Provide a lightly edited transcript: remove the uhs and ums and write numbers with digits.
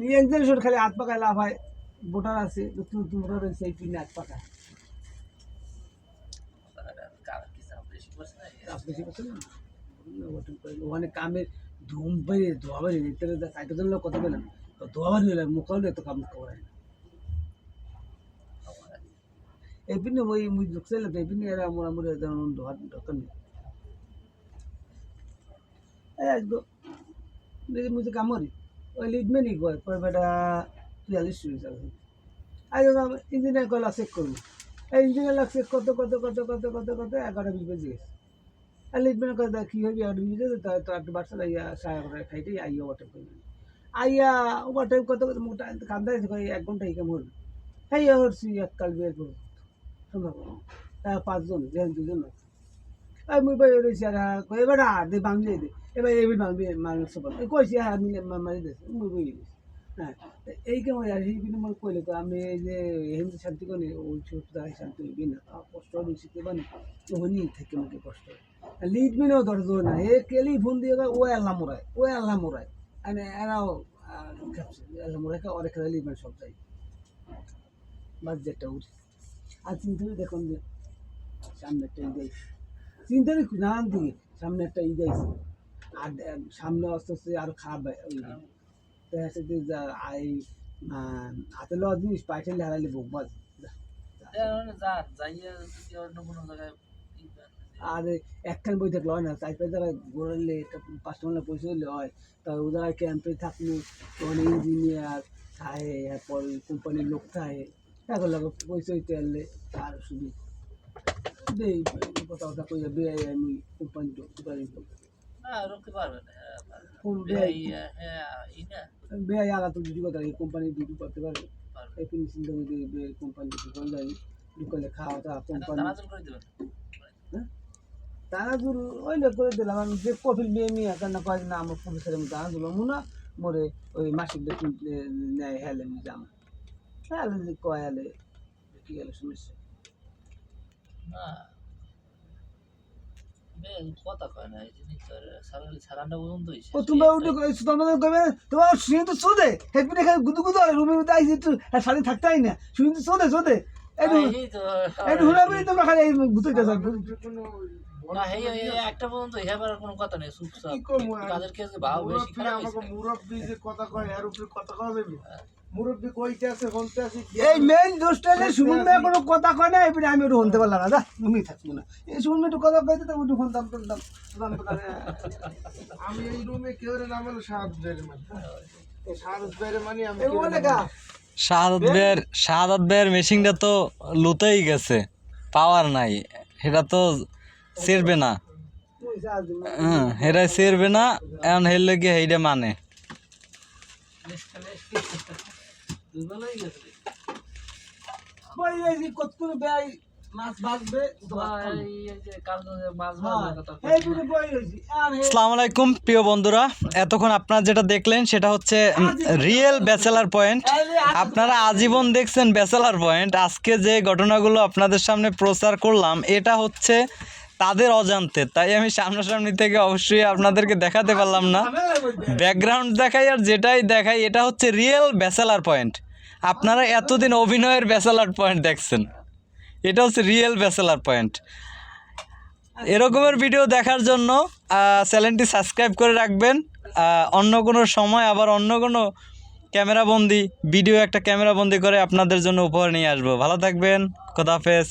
Young generation খালি হাত পাকায় লাভ হয়, ভোটার আছে নতুন নতুন ভোটার হয়েছে এই পিনে হাত পাকায়। ওখানে কামের ধুম বেরিয়ে ধোয়া বেরিয়ে চাইতে জন্য কত পেলাম ধোয়া বাড়ি হলাম মুখাল এত কাম খবর হয় না এই পিনে ওই মুই ঢুকছিলাম এই পিনে এরা মোড়ামুড়ি ধোয়া দরকার নেই একদম দেখি মুঝে কাম করি ওই লিডম্যানই কয় কয় বেটা 43 আছে আজ ইঞ্জিনিয়ার কয়লা চেক করবো এই ইঞ্জিনিয়ার চেক করতে করতে করতে করতে করতে করতে 11:20 বেজে গেছে আর লিডম্যান কয় কী হবে 11:20 বেজে তো একটু বাচ্চা আইয়া 11:30 খাইতে আইয়া ওভারটাইম করবে আইয়া ওভারটাইম করতে করতে মোটা কান্দা আছে কয় 1 ঘন্টা হিকাম হল হ্যাঁ হচ্ছি এককাল বের করবো সম্ভব 5 জন যেন 2 জন আছে আর মুই ভাই রয়েছি আর এবার দে বাংলি দে এবার এবার বাংলি মানুষ সব কইছি হ্যাঁ মিলে মারি দিয়েছে মুই বই দিয়েছি হ্যাঁ এই কেমন আর এই কিন্তু মনে কইলে তো আমি এই যে হিন্দু শান্তি করি ওই ছোট জায়গায় শান্তি হইবি না কষ্ট হবে শিখতে পারি ওখানেই থেকে আমাকে কষ্ট হয় লিড মিনেও ধরতো না এ কেলি ফোন দিয়ে ও আল্লাহ মোড়ায় মানে এরাও আল্লাহ মোড়াকে অনেক লিড মানে সব যাই বাস যেটা উঠে আর চিন্তা দেখুন যে সামনে একটা ঈদ চিন্তা দেখি নানান দিকে সামনে একটা ঈদ আইছে আর সামনে আস্তে আস্তে আরো খারাপ দেখা যাচ্ছে হাতে লওয়া জিনিস পাইঠালে হারাইলে বুক বাজ আর একখান বই থাকলে হয় না 4-5 জায়গায় ঘুরলে 5 টাকা পয়সা হলে হয় তা ও জায়গায় ক্যাম্পে থাকলে অনেক ইঞ্জিনিয়ার থাকে এরপর কোম্পানির লোক থাকে এখন লাগে পয়সা হইতে আনলে আর শুধু দেই কথা কথা কইয়া বেয়াই আমি কোম্পানি বেয়াই আগা তো দুটি কথা কোম্পানি ডিউটি করতে পারবে এই ফিনিশিং দিয়ে কোম্পানি ডিউটি করে যাই ঢুকালে খাওয়া দাওয়া কোম্পানি তানাজুর ওই লোক করে দিলাম আমি যে কফিল বিয়ে নিয়ে কেন কয়েক না আমার পুলিশের আমি তানাজুর না মোরে ওই মাসিক বেতন নেয় হেলে আমি জাম হেলে যে কয় হেলে কি গেল সমস্যা তোমার শুনে তো চোদে হেপিনে গুদু গুদু রুমের মধ্যে আইসি একটু সারাদিন থাকতে হয় না শুনে তো চোদে একটু ঘুরাবেনি তোমরা খালি ঘুরতে যাও না হেই একটা পর্যন্ত হেবার কোনো কথা নেই চুপচাপ কাদের কেস ভাও বেশি খারাপ আমাকে মুরব্বি যে কথা কয় এর উপরে কথা কওয়া যাবে মুরব্বি কইতে আছে বলতে আছে এই মেইন দোস্তালে শুনুন না কোনো কথা কয় না এবারে আমি ওটা শুনতে পারলাম না যা তুমি থাকবো না এই শুনুন একটু কথা কইতে তো ওটা শুনতাম আমি এই রুমে কেউ রে নাম হলো শাহাদাতের মানে এই শাহাদাতের মানে আমি শাহাদাত ভাইয়ের মেশিনটা তো লুতেই গেছে পাওয়ার নাই সেটা তো সেরবে না হেরাই সেরবে না এখন হেললে গিয়ে হেইটা মানে আসসালামু আলাইকুম প্রিয় বন্ধুরা, এতক্ষণ আপনারা যেটা দেখলেন সেটা হচ্ছে রিয়েল ব্যাচেলার পয়েন্ট। আপনারা আজীবন দেখছেন ব্যাচেলার পয়েন্ট। আজকে যে ঘটনাগুলো আপনাদের সামনে প্রচার করলাম এটা হচ্ছে তাদের অজান্তে, তাই আমি সামনাসামনি থেকে অবশ্যই আপনাদেরকে দেখাতে পারলাম না। ব্যাকগ্রাউন্ড দেখাই আর যেটাই দেখাই এটা হচ্ছে রিয়েল ব্যাচেলার পয়েন্ট। আপনারা এতদিন অভিনয়ের ব্যাচেলার পয়েন্ট দেখছেন, এটা হচ্ছে রিয়েল ব্যাচেলার পয়েন্ট। এরকমের ভিডিও দেখার জন্য চ্যানেলটি সাবস্ক্রাইব করে রাখবেন। অন্য কোনো সময় আবার অন্য কোনো ক্যামেরাবন্দি ভিডিও একটা ক্যামেরাবন্দি করে আপনাদের জন্য উপহার নিয়ে আসবো। ভালো থাকবেন, খোদা হাফেজ।